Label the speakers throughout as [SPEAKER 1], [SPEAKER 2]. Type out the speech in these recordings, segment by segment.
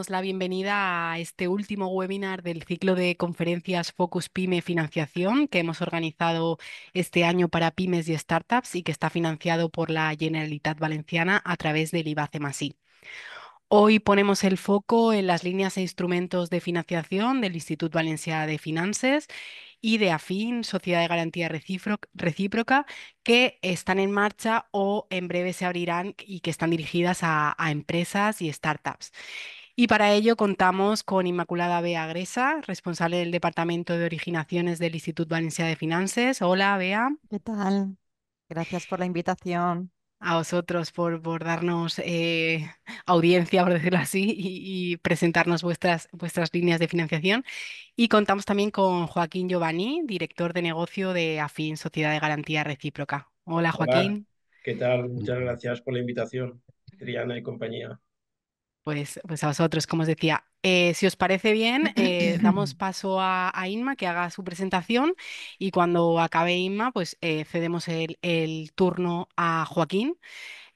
[SPEAKER 1] damos la bienvenida a este último webinar del ciclo de conferencias Focus Pyme Financiación que hemos organizado este año para pymes y startups y que está financiado por la Generalitat Valenciana a través del IBACEMASI. Hoy ponemos el foco en las líneas e instrumentos de financiación del Institut Valencià de Finances y de AFIN, Sociedad de Garantía Recíproca, que están en marcha o en breve se abrirán y que están dirigidas a empresas y startups. Y para ello contamos con Inmaculada Bea Gresa, responsable del Departamento de Originaciones del Institut Valencià de Finances. Hola, Bea.
[SPEAKER 2] ¿Qué tal? Gracias por la invitación.
[SPEAKER 1] A vosotros por darnos audiencia, por decirlo así, y presentarnos vuestras líneas de financiación. Y contamos también con Joaquín Giovanni, director de negocio de AFIN, Sociedad de Garantía Recíproca. Hola,
[SPEAKER 3] Hola,
[SPEAKER 1] Joaquín.
[SPEAKER 3] ¿qué tal? Muchas gracias por la invitación, Triana y compañía.
[SPEAKER 1] Pues a vosotros, como os decía. Si os parece bien, damos paso a Inma que haga su presentación y cuando acabe Inma, pues cedemos el turno a Joaquín.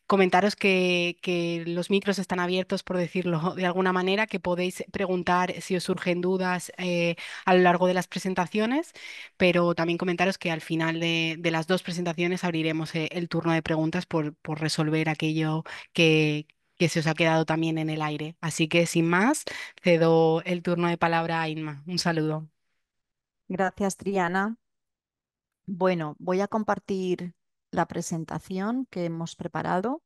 [SPEAKER 1] Comentaros que los micros están abiertos, por decirlo de alguna manera, que podéis preguntar si os surgen dudas a lo largo de las presentaciones, pero también comentaros que al final de las dos presentaciones abriremos el turno de preguntas por resolver aquello que se os ha quedado también en el aire. Así que sin más, cedo el turno de palabra a Inma. Un saludo.
[SPEAKER 2] Gracias, Triana. Bueno, voy a compartir la presentación que hemos preparado.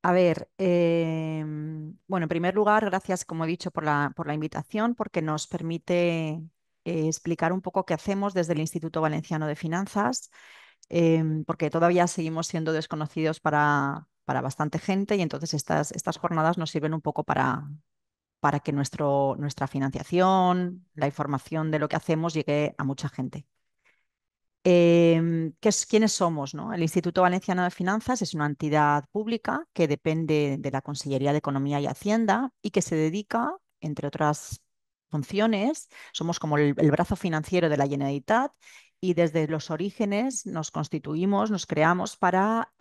[SPEAKER 2] A ver, bueno, en primer lugar, gracias, como he dicho, por la invitación, porque nos permite explicar un poco qué hacemos desde el Instituto Valenciano de Finanzas, porque todavía seguimos siendo desconocidos para bastante gente y entonces estas jornadas nos sirven un poco para que nuestra financiación, la información de lo que hacemos llegue a mucha gente. ¿Quiénes somos, no? El Instituto Valenciano de Finanzas es una entidad pública que depende de la Consellería de Economía y Hacienda y que se dedica, entre otras funciones, somos como el brazo financiero de la Generalitat y desde los orígenes nos constituimos, nos creamos para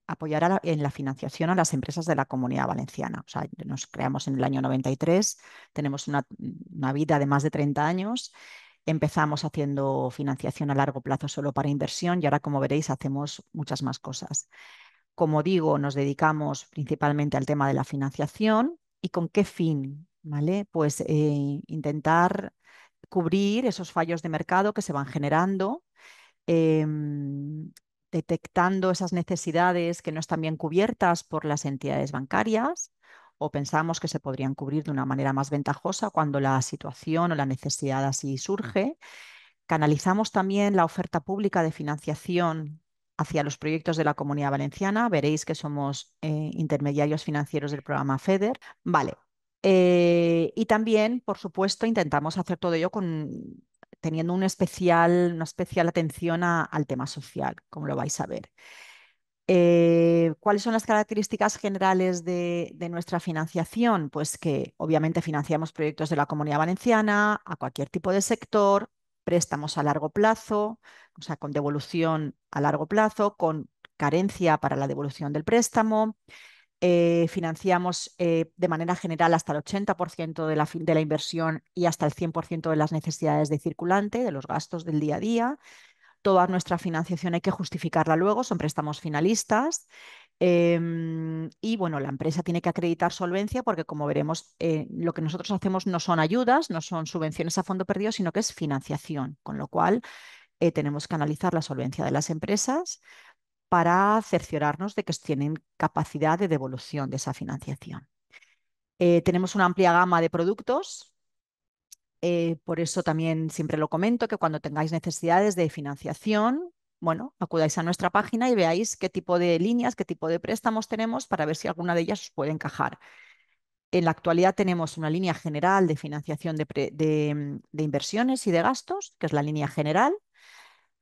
[SPEAKER 2] apoyar en la financiación a las empresas de la Comunidad Valenciana. O sea, nos creamos en el año 93, tenemos una vida de más de 30 años. Empezamos haciendo financiación a largo plazo solo para inversión y ahora, como veréis, hacemos muchas más cosas. Como digo, nos dedicamos principalmente al tema de la financiación. ¿Y con qué fin? ¿Vale? Pues intentar cubrir esos fallos de mercado que se van generando, detectando esas necesidades que no están bien cubiertas por las entidades bancarias o pensamos que se podrían cubrir de una manera más ventajosa cuando la situación o la necesidad así surge. Canalizamos también la oferta pública de financiación hacia los proyectos de la Comunidad Valenciana. Veréis que somos intermediarios financieros del programa FEDER. Vale. Y también, por supuesto, intentamos hacer todo ello teniendo una especial atención al tema social, como lo vais a ver. ¿Cuáles son las características generales de nuestra financiación? Pues que obviamente financiamos proyectos de la Comunidad Valenciana a cualquier tipo de sector, préstamos a largo plazo, o sea, con devolución a largo plazo, con carencia para la devolución del préstamo. Financiamos de manera general hasta el 80% de la inversión y hasta el 100% de las necesidades de circulante, de los gastos del día a día. Toda nuestra financiación hay que justificarla luego, son préstamos finalistas. Y bueno, la empresa tiene que acreditar solvencia porque, como veremos, lo que nosotros hacemos no son ayudas, no son subvenciones a fondo perdido, sino que es financiación, con lo cual tenemos que analizar la solvencia de las empresas para cerciorarnos de que tienen capacidad de devolución de esa financiación. Tenemos una amplia gama de productos. Por eso también siempre lo comento, que cuando tengáis necesidades de financiación, bueno, acudáis a nuestra página y veáis qué tipo de líneas, qué tipo de préstamos tenemos para ver si alguna de ellas os puede encajar. En la actualidad tenemos una línea general de financiación de inversiones y de gastos, que es la línea general.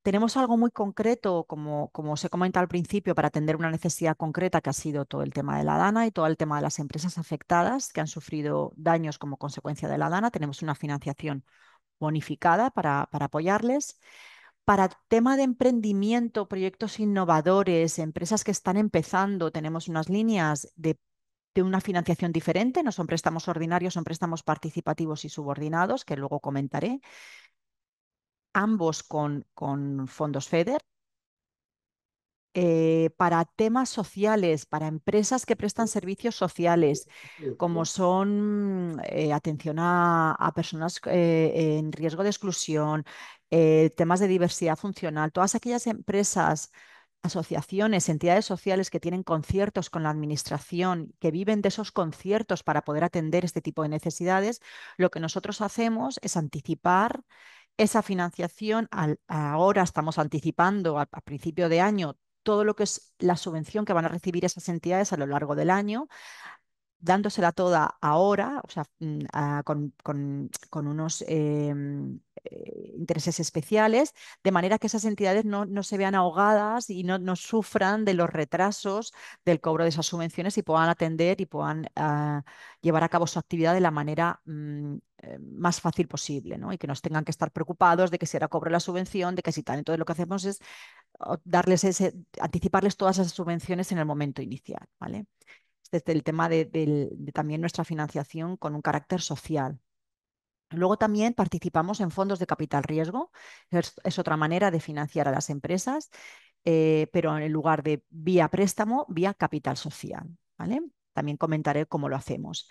[SPEAKER 2] Tenemos algo muy concreto, como os he comentado al principio, para atender una necesidad concreta que ha sido todo el tema de la DANA y todo el tema de las empresas afectadas que han sufrido daños como consecuencia de la DANA. Tenemos una financiación bonificada para apoyarles. Para tema de emprendimiento, proyectos innovadores, empresas que están empezando, tenemos unas líneas de de una financiación diferente, no son préstamos ordinarios, son préstamos participativos y subordinados, que luego comentaré, ambos con fondos FEDER. Para temas sociales, para empresas que prestan servicios sociales, como son atención a personas en riesgo de exclusión, temas de diversidad funcional, todas aquellas empresas, asociaciones, entidades sociales que tienen conciertos con la administración, que viven de esos conciertos para poder atender este tipo de necesidades, lo que nosotros hacemos es anticipar esa financiación. Ahora estamos anticipando a principio de año todo lo que es la subvención que van a recibir esas entidades a lo largo del año, dándosela toda ahora, o sea, con unos intereses especiales, de manera que esas entidades no se vean ahogadas y no sufran de los retrasos del cobro de esas subvenciones y puedan atender y puedan llevar a cabo su actividad de la manera más fácil posible, ¿no? Y que no tengan que estar preocupados de que si ahora cobro la subvención, de que si tal. Entonces lo que hacemos es anticiparles todas esas subvenciones en el momento inicial, ¿vale? Este es el tema de también nuestra financiación con un carácter social. Luego también participamos en fondos de capital riesgo, es otra manera de financiar a las empresas, pero en lugar de vía préstamo, vía capital social, ¿vale? También comentaré cómo lo hacemos.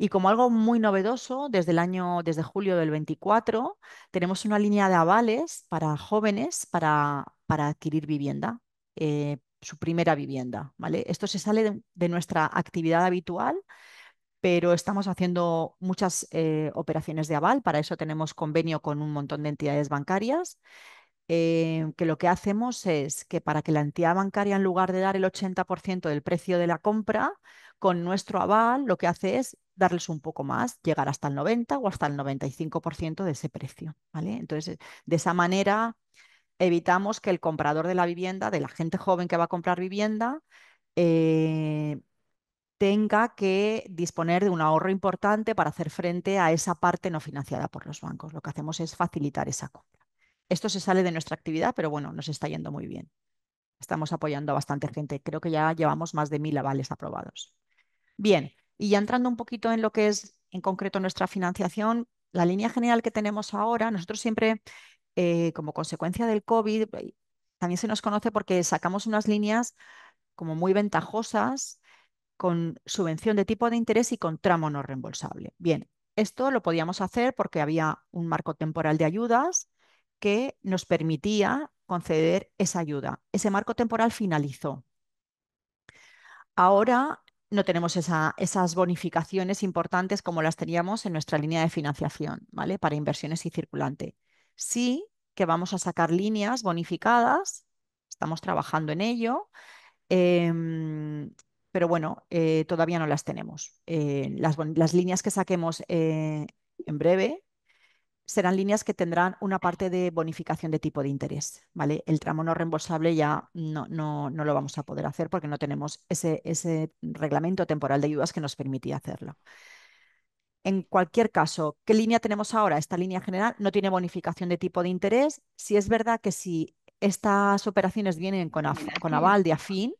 [SPEAKER 2] Y como algo muy novedoso, desde julio del 24, tenemos una línea de avales para jóvenes para adquirir vivienda, su primera vivienda, ¿vale? Esto se sale de nuestra actividad habitual, pero estamos haciendo muchas operaciones de aval. Para eso tenemos convenio con un montón de entidades bancarias, que lo que hacemos es que para que la entidad bancaria, en lugar de dar el 80% del precio de la compra, con nuestro aval lo que hace es darles un poco más, llegar hasta el 90 o hasta el 95% de ese precio, ¿vale? Entonces, de esa manera evitamos que el comprador de la vivienda, de la gente joven que va a comprar vivienda, eh, tenga que disponer de un ahorro importante para hacer frente a esa parte no financiada por los bancos. Lo que hacemos es facilitar esa compra. Esto se sale de nuestra actividad, pero bueno, nos está yendo muy bien. Estamos apoyando a bastante gente. Creo que ya llevamos más de 1000 avales aprobados. Bien, y ya entrando un poquito en lo que es en concreto nuestra financiación, la línea general que tenemos ahora, nosotros siempre, como consecuencia del COVID, también se nos conoce porque sacamos unas líneas como muy ventajosas con subvención de tipo de interés y con tramo no reembolsable. Bien, esto lo podíamos hacer porque había un marco temporal de ayudas que nos permitía conceder esa ayuda. Ese marco temporal finalizó. Ahora no tenemos esas bonificaciones importantes como las teníamos en nuestra línea de financiación, ¿vale? Para inversiones y circulante. Sí que vamos a sacar líneas bonificadas, estamos trabajando en ello. Em, pero bueno, todavía no las tenemos. Las líneas que saquemos en breve serán líneas que tendrán una parte de bonificación de tipo de interés, ¿vale? El tramo no reembolsable ya no lo vamos a poder hacer porque no tenemos ese reglamento temporal de ayudas que nos permitía hacerlo. En cualquier caso, ¿qué línea tenemos ahora? Esta línea general no tiene bonificación de tipo de interés. Si es verdad que si estas operaciones vienen con aval de Afin,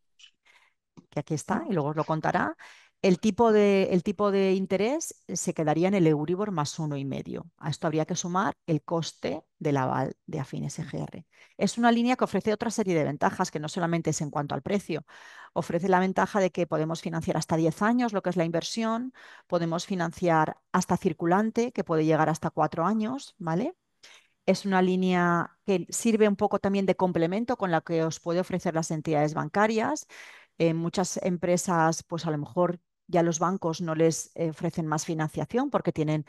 [SPEAKER 2] que aquí está y luego os lo contará, el tipo de interés se quedaría en el Euribor más 1,5. A esto habría que sumar el coste del aval de Afin SGR. Es una línea que ofrece otra serie de ventajas, que no solamente es en cuanto al precio. Ofrece la ventaja de que podemos financiar hasta 10 años lo que es la inversión, podemos financiar hasta circulante, que puede llegar hasta 4 años, ¿vale? Es una línea que sirve un poco también de complemento con la que os puede ofrecer las entidades bancarias. Muchas empresas, pues a lo mejor ya los bancos no les ofrecen más financiación porque tienen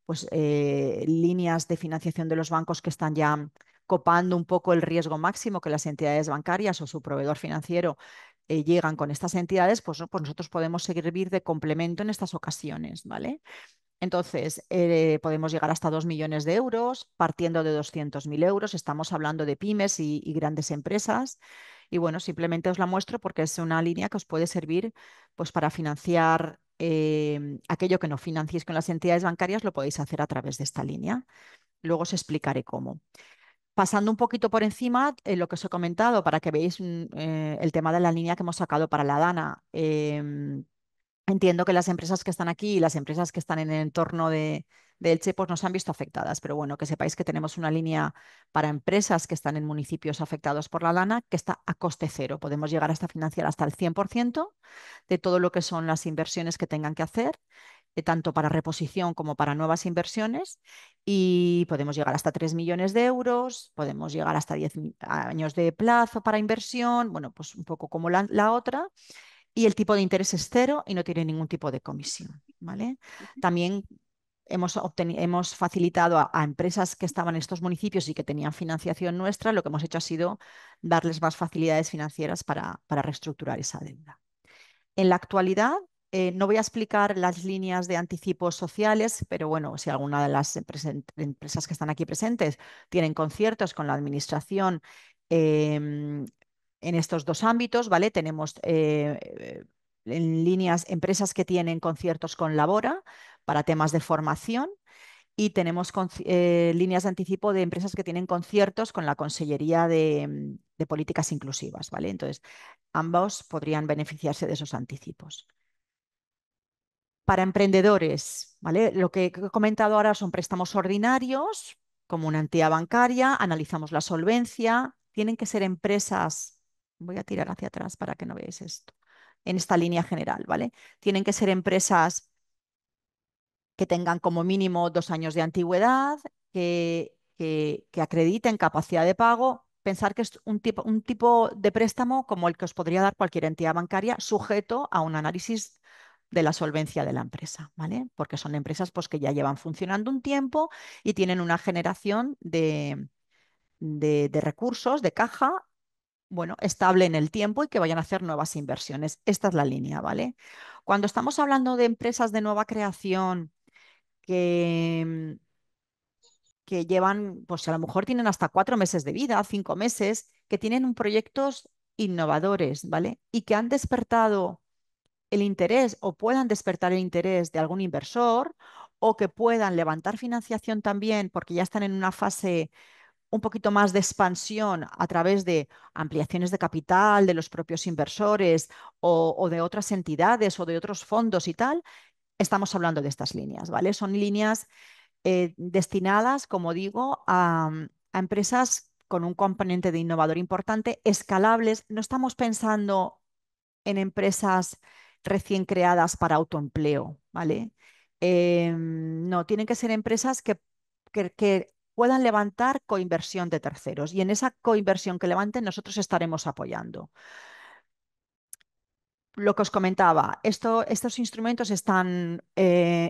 [SPEAKER 2] pues, líneas de financiación de los bancos que están ya copando un poco el riesgo máximo que las entidades bancarias o su proveedor financiero llegan con estas entidades, pues, ¿no? Pues nosotros podemos servir de complemento en estas ocasiones, ¿vale? Entonces, podemos llegar hasta 2 millones de euros, partiendo de 200.000 euros. Estamos hablando de pymes y grandes empresas. Y bueno, simplemente os la muestro porque es una línea que os puede servir pues, para financiar aquello que no financiéis con las entidades bancarias, lo podéis hacer a través de esta línea. Luego os explicaré cómo. Pasando un poquito por encima, lo que os he comentado, para que veáis el tema de la línea que hemos sacado para la DANA. entiendo que las empresas que están aquí y las empresas que están en el entorno de Elche pues no se han visto afectadas, pero bueno, que sepáis que tenemos una línea para empresas que están en municipios afectados por la lana que está a coste cero. Podemos llegar hasta financiar hasta el 100% de todo lo que son las inversiones que tengan que hacer, tanto para reposición como para nuevas inversiones, y podemos llegar hasta 3 millones de euros, podemos llegar hasta 10 años de plazo para inversión, bueno, pues un poco como la otra, y el tipo de interés es cero y no tiene ningún tipo de comisión, ¿vale? También hemos facilitado a empresas que estaban en estos municipios y que tenían financiación nuestra, lo que hemos hecho ha sido darles más facilidades financieras para reestructurar esa deuda. En la actualidad, no voy a explicar las líneas de anticipos sociales, pero bueno, si alguna de las empresas que están aquí presentes tienen conciertos con la administración em, en estos dos ámbitos, ¿vale? Tenemos en líneas empresas que tienen conciertos con Labora para temas de formación, y tenemos líneas de anticipo de empresas que tienen conciertos con la Consellería de Políticas Inclusivas, ¿vale? Entonces, ambos podrían beneficiarse de esos anticipos. Para emprendedores, ¿vale? Lo que he comentado ahora son préstamos ordinarios, como una entidad bancaria, analizamos la solvencia, tienen que ser empresas, voy a tirar hacia atrás para que no veáis esto, en esta línea general, ¿vale? Tienen que ser empresas que tengan como mínimo 2 años de antigüedad, que acrediten capacidad de pago. Pensar que es un tipo de préstamo como el que os podría dar cualquier entidad bancaria, sujeto a un análisis de la solvencia de la empresa, ¿vale? Porque son empresas pues, que ya llevan funcionando un tiempo y tienen una generación de recursos, de caja, bueno, estable en el tiempo, y que vayan a hacer nuevas inversiones. Esta es la línea, ¿vale? Cuando estamos hablando de empresas de nueva creación, que, que llevan, pues a lo mejor tienen hasta 4 meses de vida, 5 meses, que tienen un proyectos innovadores, ¿vale? Y que han despertado el interés o puedan despertar el interés de algún inversor, o que puedan levantar financiación también porque ya están en una fase un poquito más de expansión a través de ampliaciones de capital de los propios inversores, o de otras entidades o de otros fondos y tal. Estamos hablando de estas líneas, ¿vale? Son líneas destinadas, como digo, a empresas con un componente de innovador importante, escalables. No estamos pensando en empresas recién creadas para autoempleo, ¿vale? No, tienen que ser empresas que puedan levantar coinversión de terceros, y en esa coinversión que levanten nosotros estaremos apoyando. Lo que os comentaba, estos instrumentos están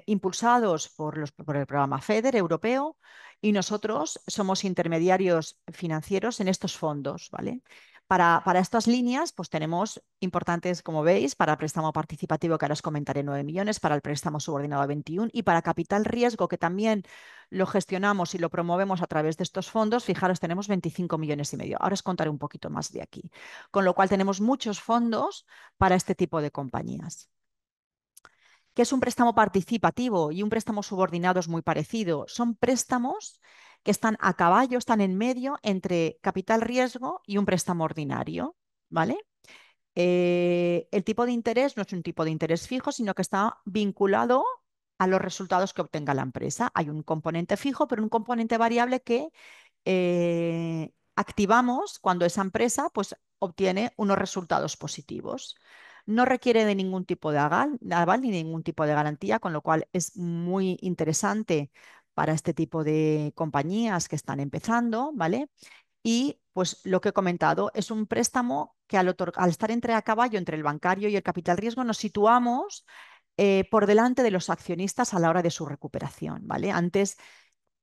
[SPEAKER 2] impulsados por el programa FEDER europeo, y nosotros somos intermediarios financieros en estos fondos, ¿vale? Para estas líneas, pues tenemos importantes, como veis, para préstamo participativo, que ahora os comentaré, 9 millones, para el préstamo subordinado 21, y para capital riesgo, que también lo gestionamos y lo promovemos a través de estos fondos, fijaros, tenemos 25 millones y medio. Ahora os contaré un poquito más de aquí. Con lo cual tenemos muchos fondos para este tipo de compañías. ¿Qué es un préstamo participativo y un préstamo subordinado? Es muy parecido. Son préstamos que están a caballo, están en medio entre capital riesgo y un préstamo ordinario, ¿vale? El tipo de interés no es un tipo de interés fijo, sino que está vinculado a los resultados que obtenga la empresa. Hay un componente fijo, pero un componente variable que activamos cuando esa empresa pues, obtiene unos resultados positivos. No requiere de ningún tipo de aval ni ningún tipo de garantía, con lo cual es muy interesante para este tipo de compañías que están empezando, ¿vale? Y pues lo que he comentado, es un préstamo que al estar a caballo entre el bancario y el capital riesgo, nos situamos por delante de los accionistas a la hora de su recuperación, ¿vale? Antes,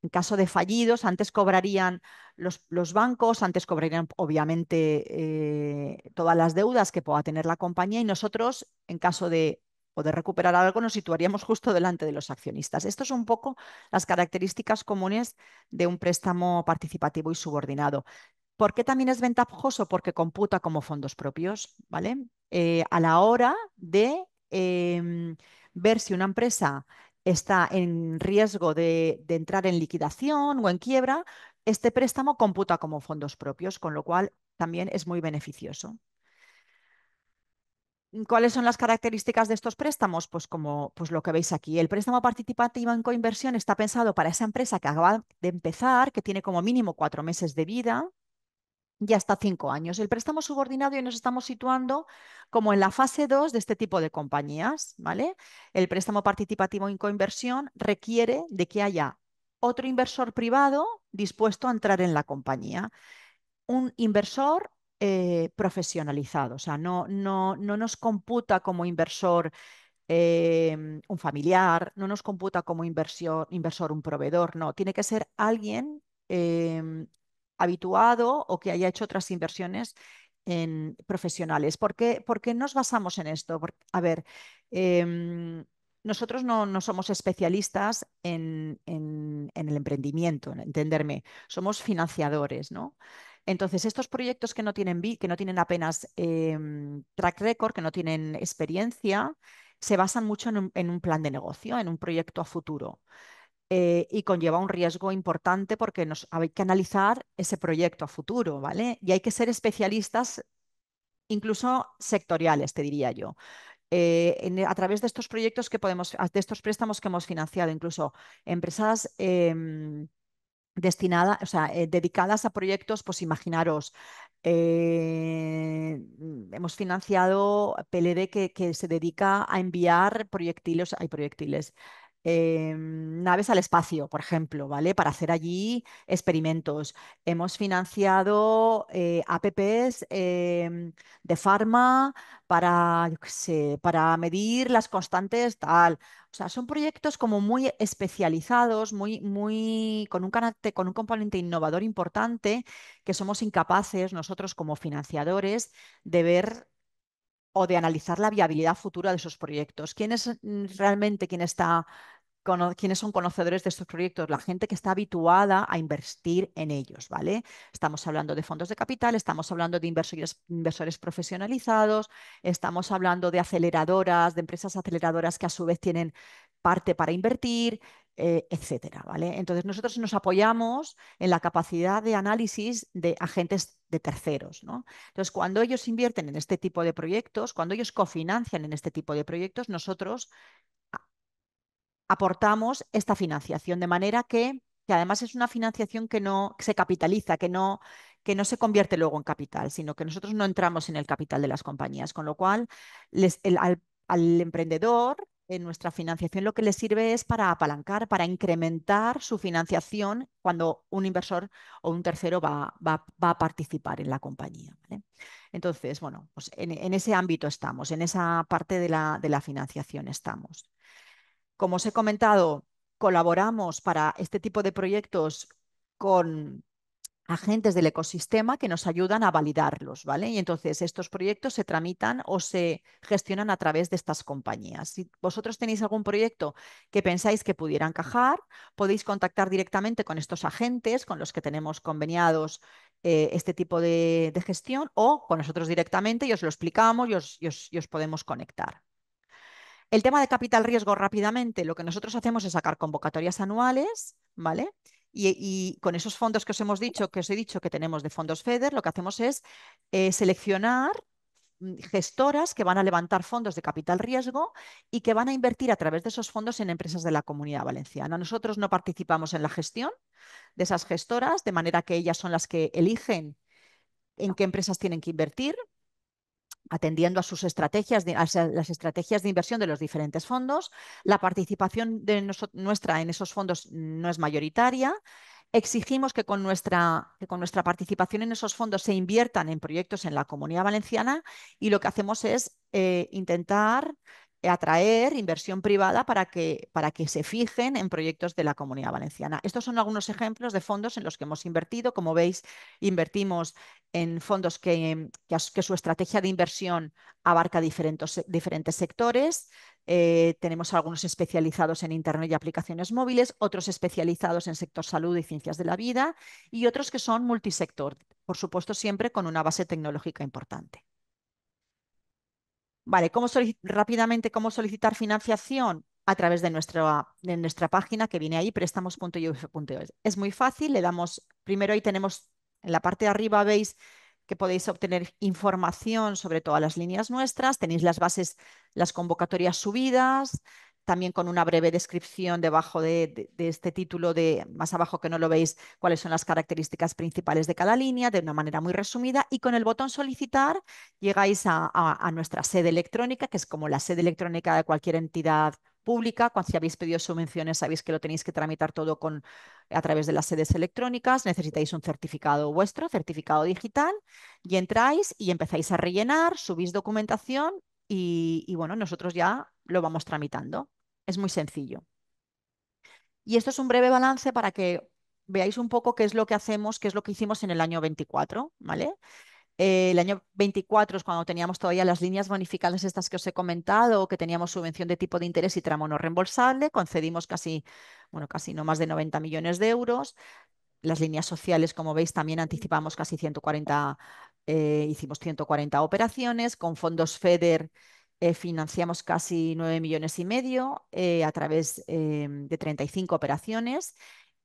[SPEAKER 2] en caso de fallidos, antes cobrarían los bancos, antes cobrarían obviamente todas las deudas que pueda tener la compañía, y nosotros, en caso de poder recuperar algo, nos situaríamos justo delante de los accionistas. Esto son un poco las características comunes de un préstamo participativo y subordinado. ¿Por qué también es ventajoso? Porque computa como fondos propios, ¿vale? A la hora de ver si una empresa está en riesgo de entrar en liquidación o en quiebra, este préstamo computa como fondos propios, con lo cual también es muy beneficioso. ¿Cuáles son las características de estos préstamos? Pues como pues lo que veis aquí. El préstamo participativo en coinversión está pensado para esa empresa que acaba de empezar, que tiene como mínimo 4 meses de vida y hasta 5 años. El préstamo subordinado y nos estamos situando como en la fase 2 de este tipo de compañías, ¿vale? El préstamo participativo en coinversión requiere de que haya otro inversor privado dispuesto a entrar en la compañía, un inversor profesionalizado, o sea, no nos computa como inversor un familiar, no nos computa como inversor un proveedor, no, tiene que ser alguien habituado o que haya hecho otras inversiones profesionales. ¿Por qué nos basamos en esto? A ver, nosotros no somos especialistas en el emprendimiento, en entenderme, somos financiadores, ¿no? Entonces, estos proyectos que no tienen, que no tienen apenas track record, que no tienen experiencia, se basan mucho en un plan de negocio, en un proyecto a futuro. Y conlleva un riesgo importante porque hay que analizar ese proyecto a futuro, ¿vale? Y hay que ser especialistas, incluso sectoriales, te diría yo. A través de estos proyectos de estos préstamos que hemos financiado, incluso empresas destinadas, o sea, dedicadas a proyectos, pues imaginaros, hemos financiado PLD que se dedica a enviar proyectiles, hay proyectiles, naves al espacio, por ejemplo, ¿vale? Para hacer allí experimentos. Hemos financiado APPs de farma para, yo qué sé, para medir las constantes tal. O sea, son proyectos como muy especializados, con un carácter, con un componente innovador importante que somos incapaces nosotros como financiadores de ver o de analizar la viabilidad futura de esos proyectos. ¿Quién es realmente quiénes son conocedores de estos proyectos? La gente que está habituada a invertir en ellos, ¿vale? Estamos hablando de fondos de capital, estamos hablando de inversores profesionalizados, estamos hablando de aceleradoras, de empresas aceleradoras que a su vez tienen parte para invertir, etcétera, ¿vale? Entonces nosotros nos apoyamos en la capacidad de análisis de agentes de terceros, ¿no? Entonces, cuando ellos invierten en este tipo de proyectos, cuando ellos cofinancian en este tipo de proyectos, nosotros aportamos esta financiación, de manera que además es una financiación que no se capitaliza, que no se convierte luego en capital, sino que nosotros no entramos en el capital de las compañías, con lo cual al emprendedor en nuestra financiación lo que le sirve es para apalancar, para incrementar su financiación cuando un inversor o un tercero va a participar en la compañía, ¿vale? Entonces, bueno, pues en ese ámbito estamos, en esa parte de la financiación estamos. Como os he comentado, colaboramos para este tipo de proyectos con agentes del ecosistema que nos ayudan a validarlos, ¿vale? Y entonces estos proyectos se tramitan o se gestionan a través de estas compañías. Si vosotros tenéis algún proyecto que pensáis que pudiera encajar, podéis contactar directamente con estos agentes con los que tenemos conveniados este tipo de gestión, o con nosotros directamente y os lo explicamos y os podemos conectar. El tema de capital riesgo rápidamente, lo que nosotros hacemos es sacar convocatorias anuales, ¿vale? Y con esos fondos que os hemos dicho, que os he dicho que tenemos de fondos FEDER, lo que hacemos es seleccionar gestoras que van a levantar fondos de capital riesgo y que van a invertir a través de esos fondos en empresas de la Comunidad Valenciana. Nosotros no participamos en la gestión de esas gestoras, de manera que ellas son las que eligen en qué empresas tienen que invertir, atendiendo a sus estrategias, a las estrategias de inversión de los diferentes fondos. La participación nuestra en esos fondos no es mayoritaria. Exigimos que con nuestra participación en esos fondos se inviertan en proyectos en la Comunidad Valenciana, y lo que hacemos es intentar atraer inversión privada para que se fijen en proyectos de la Comunidad Valenciana. Estos son algunos ejemplos de fondos en los que hemos invertido. Como veis, invertimos en fondos que su estrategia de inversión abarca diferentes sectores. Tenemos algunos especializados en Internet y aplicaciones móviles, otros especializados en sector salud y ciencias de la vida, y otros que son multisector, por supuesto siempre con una base tecnológica importante. Vale, rápidamente, ¿cómo solicitar financiación? A través de nuestra página que viene ahí, préstamos.yuf.es. Es muy fácil, primero ahí tenemos, en la parte de arriba veis que podéis obtener información sobre todas las líneas nuestras. Tenéis las bases, las convocatorias subidas, también con una breve descripción debajo de este título, más abajo que no lo veis, cuáles son las características principales de cada línea, de una manera muy resumida. Y con el botón solicitar llegáis a nuestra sede electrónica, que es como la sede electrónica de cualquier entidad pública. Cuando si habéis pedido subvenciones, sabéis que lo tenéis que tramitar todo a través de las sedes electrónicas. Necesitáis un certificado vuestro, certificado digital, y entráis y empezáis a rellenar, subís documentación y bueno, nosotros ya lo vamos tramitando. Es muy sencillo. Y esto es un breve balance para que veáis un poco qué es lo que hacemos, qué es lo que hicimos en el año 24, ¿vale? El año 24 es cuando teníamos todavía las líneas bonificadas estas que os he comentado, que teníamos subvención de tipo de interés y tramo no reembolsable, concedimos casi, bueno, casi no más de 90 millones de euros. Las líneas sociales, como veis, también anticipamos casi 140, hicimos 140 operaciones. Con fondos FEDER financiamos casi 9 millones y medio a través de 35 operaciones.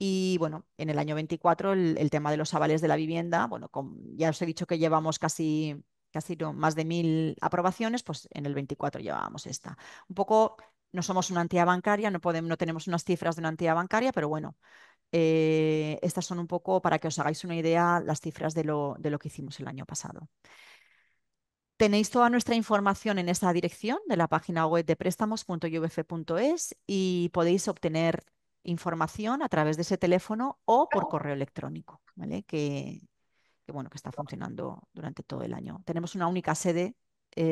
[SPEAKER 2] Y bueno, en el año 24 el tema de los avales de la vivienda, bueno, ya os he dicho que llevamos casi no, más de 1.000 aprobaciones, pues en el 24 llevábamos esta. Un poco, no somos una entidad bancaria, no tenemos unas cifras de una entidad bancaria, pero bueno, estas son un poco para que os hagáis una idea las cifras de lo que hicimos el año pasado. Tenéis toda nuestra información en esta dirección de la página web de préstamos.uvf.es y podéis obtener información a través de ese teléfono o por correo electrónico, ¿vale? Bueno, que está funcionando durante todo el año. Tenemos una única sede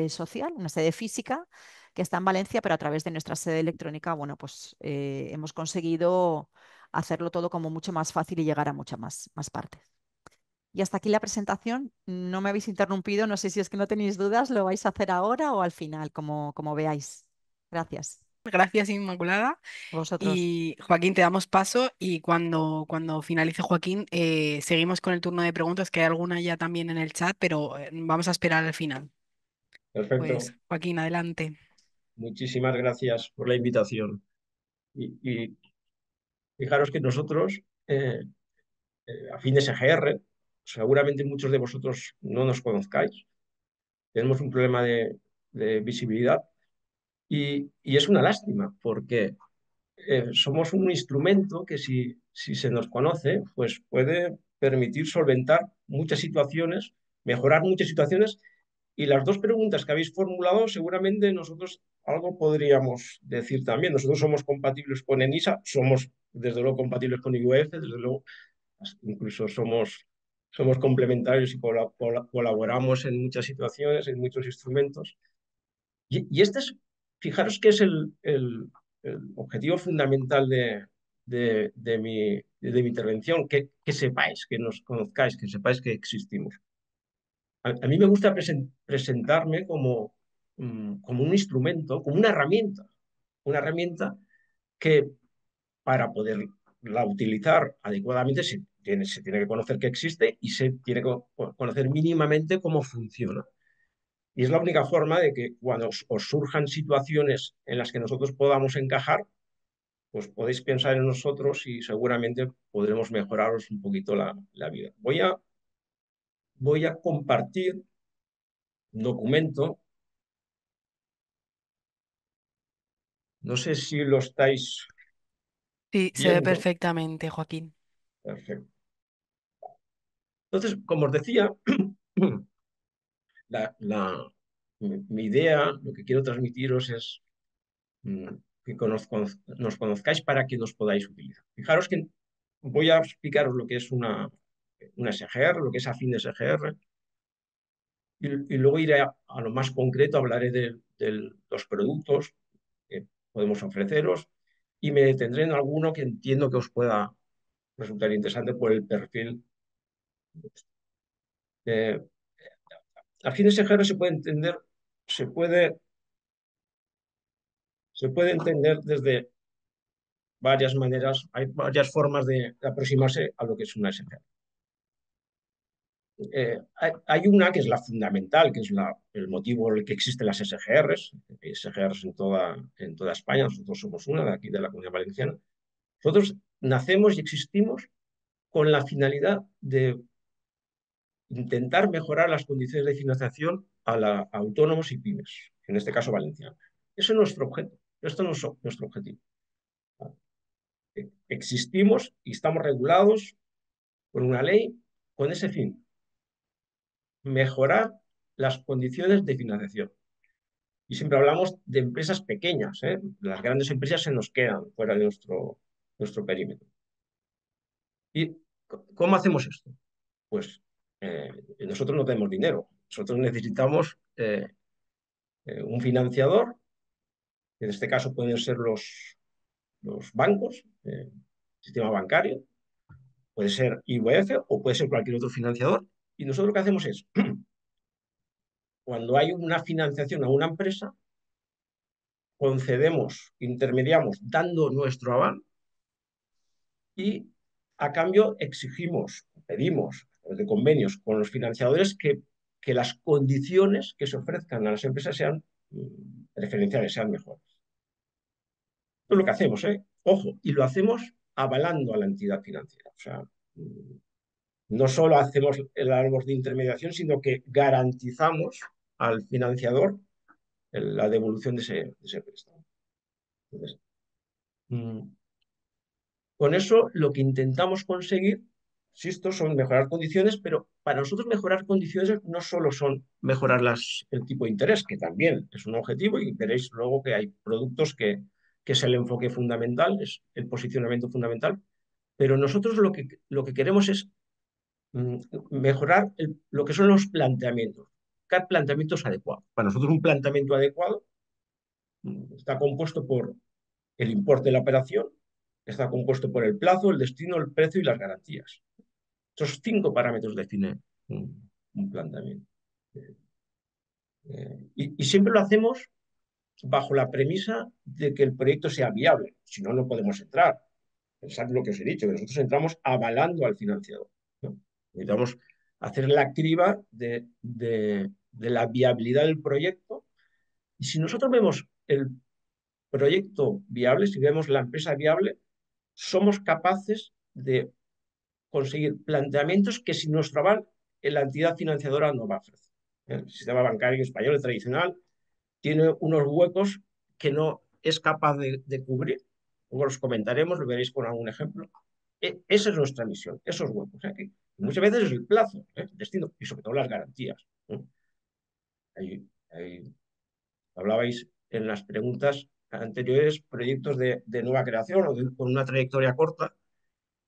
[SPEAKER 2] social, una sede física que está en Valencia, pero a través de nuestra sede electrónica, bueno, pues hemos conseguido hacerlo todo como mucho más fácil y llegar a muchas más partes. Y hasta aquí la presentación. No me habéis interrumpido, no sé si es que no tenéis dudas, lo vais a hacer ahora o al final, como veáis. Gracias.
[SPEAKER 1] Gracias, Inmaculada.
[SPEAKER 2] A vosotros.
[SPEAKER 1] Y Joaquín, te damos paso y cuando finalice Joaquín, seguimos con el turno de preguntas, que hay alguna ya también en el chat, pero vamos a esperar al final.
[SPEAKER 3] Perfecto.
[SPEAKER 1] Pues Joaquín, adelante.
[SPEAKER 3] Muchísimas gracias por la invitación. Y fijaros que nosotros, Afines EGR, seguramente muchos de vosotros no nos conozcáis. Tenemos un problema de visibilidad y es una lástima porque somos un instrumento que si se nos conoce, pues puede permitir solventar muchas situaciones, mejorar muchas situaciones. Y las dos preguntas que habéis formulado, seguramente nosotros algo podríamos decir también. Nosotros somos compatibles con ENISA, somos desde luego compatibles con IUF, desde luego incluso somos complementarios y colaboramos en muchas situaciones, en muchos instrumentos. Y este es, fijaros que es el objetivo fundamental de mi intervención, que sepáis, que nos conozcáis, que sepáis que existimos. A mí me gusta presentarme como un instrumento, como una herramienta que para poderla utilizar adecuadamente se tiene que conocer que existe y se tiene que conocer mínimamente cómo funciona. Y es la única forma de que cuando os surjan situaciones en las que nosotros podamos encajar, pues podéis pensar en nosotros y seguramente podremos mejoraros un poquito la vida. Voy a compartir un documento. No sé si lo estáis
[SPEAKER 1] Sí, se ve
[SPEAKER 3] viendo.
[SPEAKER 1] perfectamente, Joaquín.
[SPEAKER 3] Perfecto. Entonces, como os decía, la, la- mi idea, lo que quiero transmitiros es mm, que nos conozcáis para que nos podáis utilizar. Fijaros que voy a explicaros lo que es una SGR, lo que es afines SGR, y luego iré a lo más concreto, hablaré de los productos que podemos ofreceros y me detendré en alguno que entiendo que os pueda resultar interesante por el perfil. Eh, afines SGR se puede, se puede entender desde varias maneras, hay varias formas de aproximarse a lo que es una SGR. Hay una que es la fundamental, que es el motivo por el que existen las SGRs, SGRs en toda España, nosotros somos una de aquí de la Comunidad Valenciana. Nosotros nacemos y existimos con la finalidad de intentar mejorar las condiciones de financiación a autónomos y pymes, en este caso valencianos. Ese es nuestro objeto. Esto no es nuestro objetivo. Existimos y estamos regulados por una ley con ese fin: mejorar las condiciones de financiación. Y siempre hablamos de empresas pequeñas, ¿eh? Las grandes empresas se nos quedan fuera de nuestro perímetro. ¿Y cómo hacemos esto? Pues nosotros no tenemos dinero. Nosotros necesitamos un financiador, que en este caso pueden ser los bancos, sistema bancario, puede ser IVF o puede ser cualquier otro financiador. Y nosotros lo que hacemos es, cuando hay una financiación a una empresa, concedemos, intermediamos dando nuestro aval y a cambio exigimos, pedimos de convenios con los financiadores que las condiciones que se ofrezcan a las empresas sean preferenciales, sean mejores. Esto es lo que hacemos, ¿eh? Ojo, y lo hacemos avalando a la entidad financiera. O sea, no solo hacemos el labor de intermediación, sino que garantizamos al financiador la devolución de ese préstamo. Entonces, con eso lo que intentamos conseguir, insisto, son mejorar condiciones, pero para nosotros mejorar condiciones no solo son mejorar el tipo de interés, que también es un objetivo, y veréis luego que hay productos que es el enfoque fundamental, es el posicionamiento fundamental, pero nosotros lo que queremos es mejorar lo que son los planteamientos, buscar planteamientos adecuados. Para nosotros un planteamiento adecuado está compuesto por el importe de la operación, está compuesto por el plazo, el destino, el precio y las garantías. Esos 5 parámetros definen un planteamiento. Y siempre lo hacemos bajo la premisa de que el proyecto sea viable. Si no, no podemos entrar. Pensad lo que os he dicho, que nosotros entramos avalando al financiador, ¿no? Necesitamos hacer la criba de la viabilidad del proyecto. Y si nosotros vemos el proyecto viable, si vemos la empresa viable, somos capaces de conseguir planteamientos que sin nuestro aval la entidad financiadora no va a ofrecer. El sistema bancario español tradicional tiene unos huecos que no es capaz de cubrir. Luego los comentaremos, lo veréis con algún ejemplo. Esa es nuestra misión, esos huecos. Que muchas veces es el plazo, el destino y sobre todo las garantías. Ahí hablabais en las preguntas anteriores, proyectos de nueva creación o con una trayectoria corta.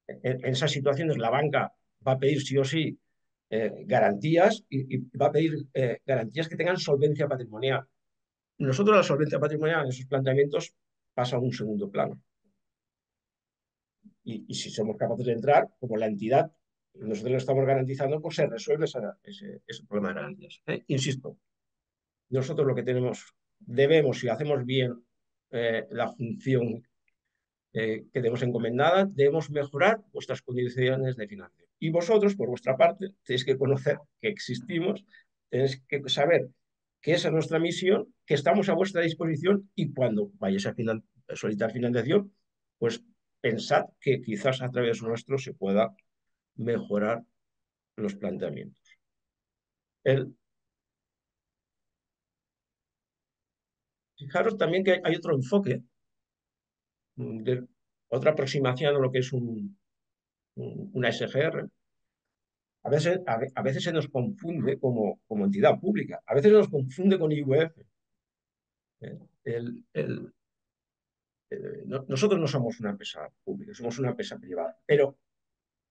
[SPEAKER 3] En esas situaciones la banca va a pedir sí o sí garantías y va a pedir garantías que tengan solvencia patrimonial. Nosotros la solvencia patrimonial en esos planteamientos pasa a un segundo plano. Y si somos capaces de entrar, como la entidad, nosotros lo estamos garantizando, pues se resuelve ese problema de garantías. Insisto, nosotros lo que debemos, si hacemos bien la función que tenemos encomendada, debemos mejorar vuestras condiciones de financiación. Y vosotros, por vuestra parte, tenéis que conocer que existimos, tenéis que saber que esa es nuestra misión, que estamos a vuestra disposición y cuando vayáis a solicitar financiación, pues pensad que quizás a través nuestro se pueda mejorar los planteamientos. Fijaros también que hay otro enfoque, otra aproximación a lo que es una SGR. A veces se nos confunde como entidad pública, a veces se nos confunde con IVF. El, el, nosotros no somos una empresa pública, somos una empresa privada, pero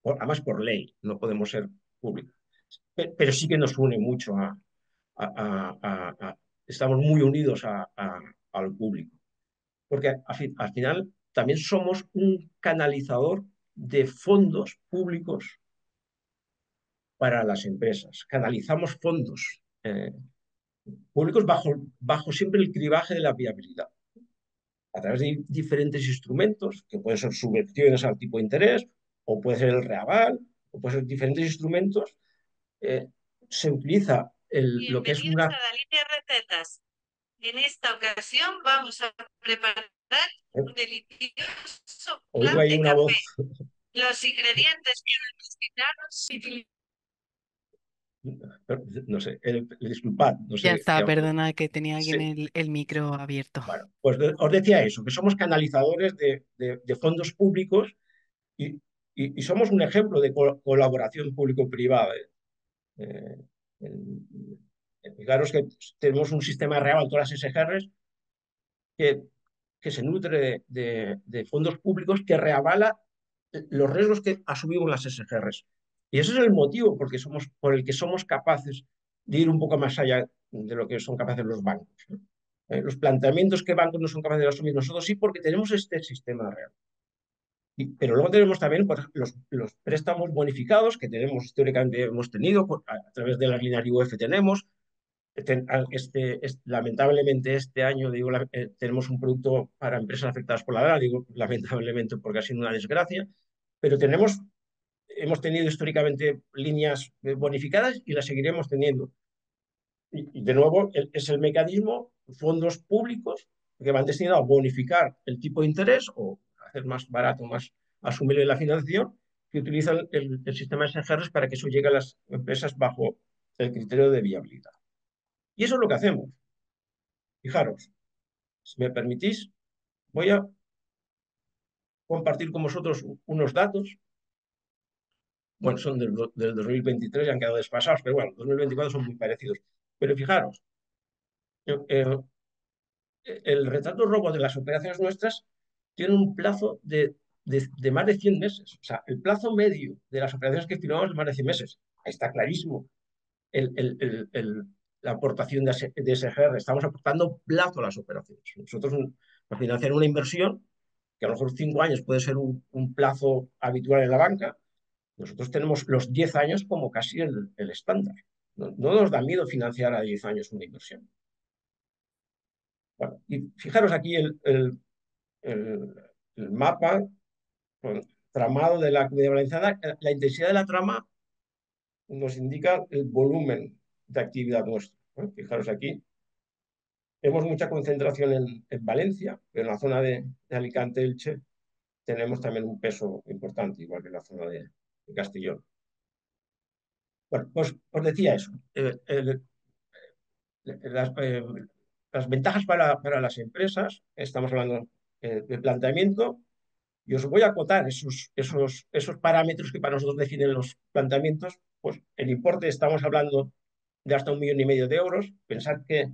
[SPEAKER 3] además por ley no podemos ser públicos. Pero sí que nos une mucho estamos muy unidos al público, porque al final también somos un canalizador de fondos públicos para las empresas. Canalizamos fondos públicos bajo siempre el cribaje de la viabilidad, a través de diferentes instrumentos, que pueden ser subvenciones al tipo de interés, o puede ser el reaval, o pueden ser diferentes instrumentos. Se utiliza lo que es
[SPEAKER 4] Bienvenidos a la línea recetas. En esta ocasión vamos a preparar un delicioso
[SPEAKER 3] Oigo
[SPEAKER 4] plan
[SPEAKER 3] ahí
[SPEAKER 4] de
[SPEAKER 3] una
[SPEAKER 4] café.
[SPEAKER 3] voz.
[SPEAKER 4] Los ingredientes que necesitamos.
[SPEAKER 3] no sé, disculpad, no
[SPEAKER 1] Ya
[SPEAKER 3] sé
[SPEAKER 1] está,
[SPEAKER 3] qué ha ocurrido.
[SPEAKER 1] perdona que tenía alguien
[SPEAKER 3] Sí,
[SPEAKER 1] el micro abierto.
[SPEAKER 3] bueno, pues os decía eso, que somos canalizadores de fondos públicos y, y somos un ejemplo de colaboración público-privada. Eh, Fijaros que tenemos un sistema real, todas las SGRs, que, que se nutre de fondos públicos que reavala los riesgos que asumimos las SGRs. Y ese es el motivo por el que somos capaces de ir un poco más allá de lo que son capaces los bancos, ¿no? Los planteamientos que bancos no son capaces de asumir, nosotros sí, porque tenemos este sistema real. Pero luego tenemos también por ejemplo, los préstamos bonificados que tenemos históricamente, hemos tenido a través de las líneas IUF tenemos. Lamentablemente este año digo, tenemos un producto para empresas afectadas por la guerra, digo lamentablemente porque ha sido una desgracia, pero hemos tenido históricamente líneas bonificadas y las seguiremos teniendo. Y de nuevo es el mecanismo, fondos públicos que van destinados a bonificar el tipo de interés o hacer más barato, más asumible la financiación, que utilizan el sistema de SGRs para que eso llegue a las empresas bajo el criterio de viabilidad. Y eso es lo que hacemos. Fijaros, si me permitís, voy a compartir con vosotros unos datos. Bueno, son del 2023 y han quedado desfasados, pero bueno, 2024 son muy parecidos. Pero fijaros, eh, el retrato robo de las operaciones nuestras tiene un plazo de más de 100 meses. O sea, el plazo medio de las operaciones que firmamos es más de 100 meses. Ahí está clarísimo la aportación de SGR. Estamos aportando plazo a las operaciones. Nosotros, para financiar una inversión, que a lo mejor 5 años puede ser un plazo habitual en la banca, nosotros tenemos los 10 años como casi el estándar. No nos da miedo financiar a 10 años una inversión. Bueno, y fijaros aquí el, el mapa tramado de la Comunidad Valenciana. La intensidad de la trama nos indica el volumen de actividad nuestro, ¿no? Fijaros aquí, tenemos mucha concentración en Valencia, pero en la zona de Alicante-Elche tenemos también un peso importante, igual que en la zona de Castellón. Bueno, pues os decía eso. Las, las ventajas para las empresas, estamos hablando de planteamiento, y os voy a acotar esos parámetros que para nosotros definen los planteamientos. Pues el importe, estamos hablando de hasta 1,5 millones de euros. Pensad que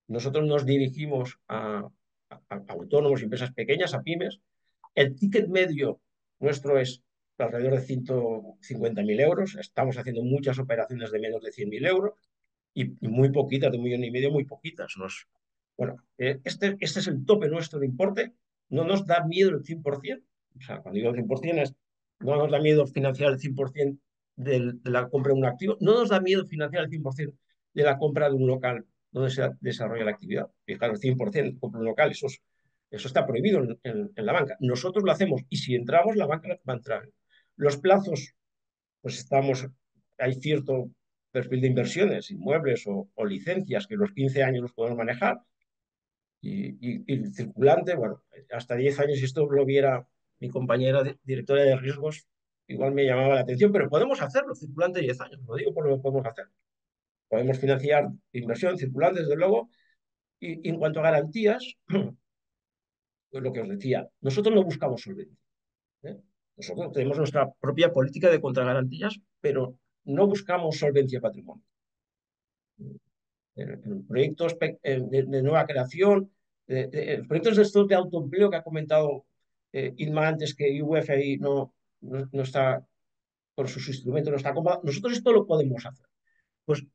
[SPEAKER 3] nosotros nos dirigimos a autónomos y empresas pequeñas, a pymes. El ticket medio nuestro es alrededor de 150.000 euros. Estamos haciendo muchas operaciones de menos de 100.000 euros y muy poquitas, de 1,5 millones, muy poquitas. Bueno, este es el tope nuestro de importe. No nos da miedo el 100%. O sea, cuando digo el 100% no nos da miedo financiar el 100% de la compra de un activo. No nos da miedo financiar el 100% de la compra de un local donde se desarrolla la actividad. Fijaros, el 100% compra un local, eso está prohibido en la banca. Nosotros lo hacemos y si entramos, la banca va a entrar. Los plazos, pues hay cierto perfil de inversiones, inmuebles o licencias que los 15 años los podemos manejar y el circulante, bueno, hasta 10 años, si esto lo viera mi compañera directora de riesgos, igual me llamaba la atención, pero podemos hacerlo, circulante 10 años, lo digo por lo que podemos hacer. Podemos financiar inversión, circulante, desde luego, y en cuanto a garantías, pues lo que os decía, nosotros no buscamos solvencia, ¿eh? Nosotros tenemos nuestra propia política de contragarantías, pero no buscamos solvencia patrimonial. En proyectos de nueva creación, proyectos de estos de autoempleo que ha comentado Inma antes, que IUF ahí no está, por sus instrumentos no está cómoda. Nosotros esto lo podemos hacer. Pues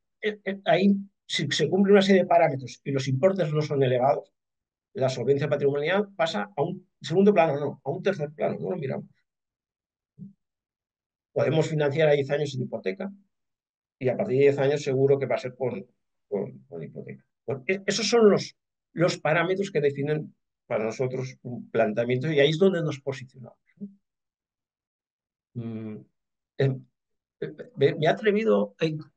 [SPEAKER 3] ahí, si se cumple una serie de parámetros y los importes no son elevados, la solvencia patrimonial pasa a un segundo plano, no, a un tercer plano, no lo miramos. Podemos financiar a 10 años sin hipoteca y a partir de 10 años seguro que va a ser con hipoteca. Bueno, esos son los parámetros que definen para nosotros un planteamiento y ahí es donde nos posicionamos. Mm, eh, me he atrevido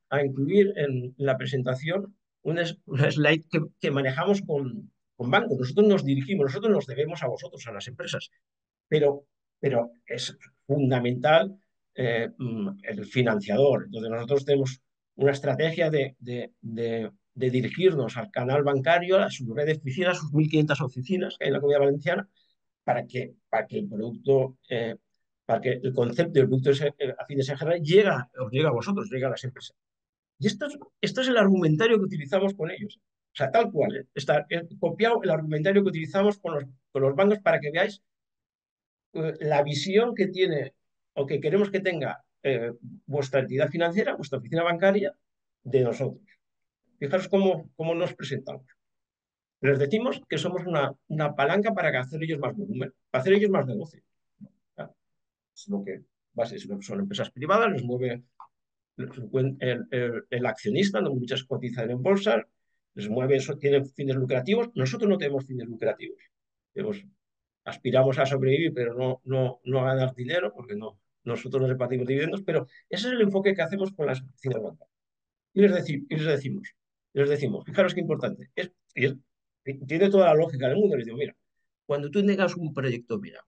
[SPEAKER 3] a incluir en la presentación una slide que manejamos con bancos. Nosotros nos dirigimos, nosotros nos debemos a vosotros, a las empresas, pero es fundamental el financiador. Entonces nosotros tenemos una estrategia de dirigirnos al canal bancario, a su red de oficinas, sus 1.500 oficinas que hay en la Comunidad Valenciana, para que el producto, para que el concepto del producto a fines generales os llega a vosotros, llega a las empresas. Y esto es el argumentario que utilizamos con ellos. O sea, tal cual, ¿eh? Está copiado el argumentario que utilizamos con los bancos para que veáis la visión que tiene o que queremos que tenga vuestra entidad financiera, vuestra oficina bancaria, de nosotros. Fijaros cómo nos presentamos. Les decimos que somos una palanca para hacer ellos más volumen, para hacer ellos más negocio. Es lo que son empresas privadas, les mueve el accionista, no muchas cotizan en bolsa, les mueve eso, tienen fines lucrativos. Nosotros no tenemos fines lucrativos. Aspiramos a sobrevivir, pero no a ganar dinero, porque nosotros no repartimos dividendos, pero ese es el enfoque que hacemos con las oficinas bancarias. Y les decimos, fijaros qué importante, tiene toda la lógica del mundo. Les digo, mira, cuando tú tengas un proyecto, mira,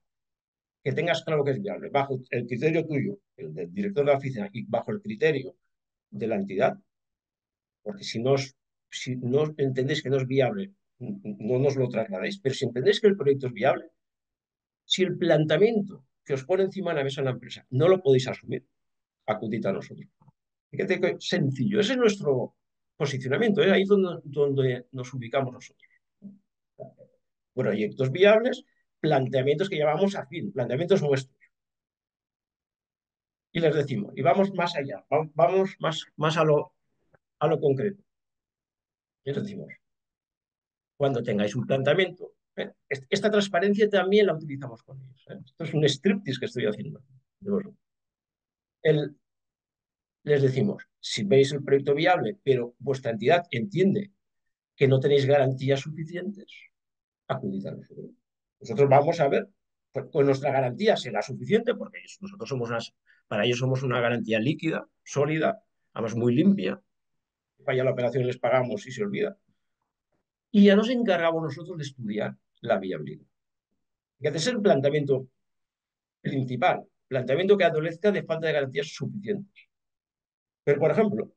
[SPEAKER 3] que tengas claro que es viable, bajo el criterio tuyo, el del director de la oficina, y bajo el criterio de la entidad, porque si no entendéis que no es viable, no nos lo trasladéis, pero si entendéis que el proyecto es viable, si el planteamiento que os pone encima de la mesa en la empresa no lo podéis asumir, acudid a nosotros. Fíjate que sencillo, ese es nuestro posicionamiento, ahí es donde nos ubicamos nosotros. Proyectos viables, planteamientos que llevamos a fin, planteamientos nuestros. Y les decimos, y vamos más allá, vamos más a lo concreto. Y les decimos, cuando tengáis un planteamiento, esta transparencia también la utilizamos con ellos. Esto es un striptease que estoy haciendo. El, Les decimos, si veis el proyecto viable, pero vuestra entidad entiende que no tenéis garantías suficientes, acudid a nosotros. Nosotros vamos a ver, pues nuestra garantía será suficiente, porque nosotros para ellos somos una garantía líquida, sólida, además muy limpia. Falla la operación, les pagamos y se olvida. Y ya nos encargamos nosotros de estudiar la viabilidad. Que hace ser el planteamiento principal, planteamiento que adolezca de falta de garantías suficientes. Pero, por ejemplo,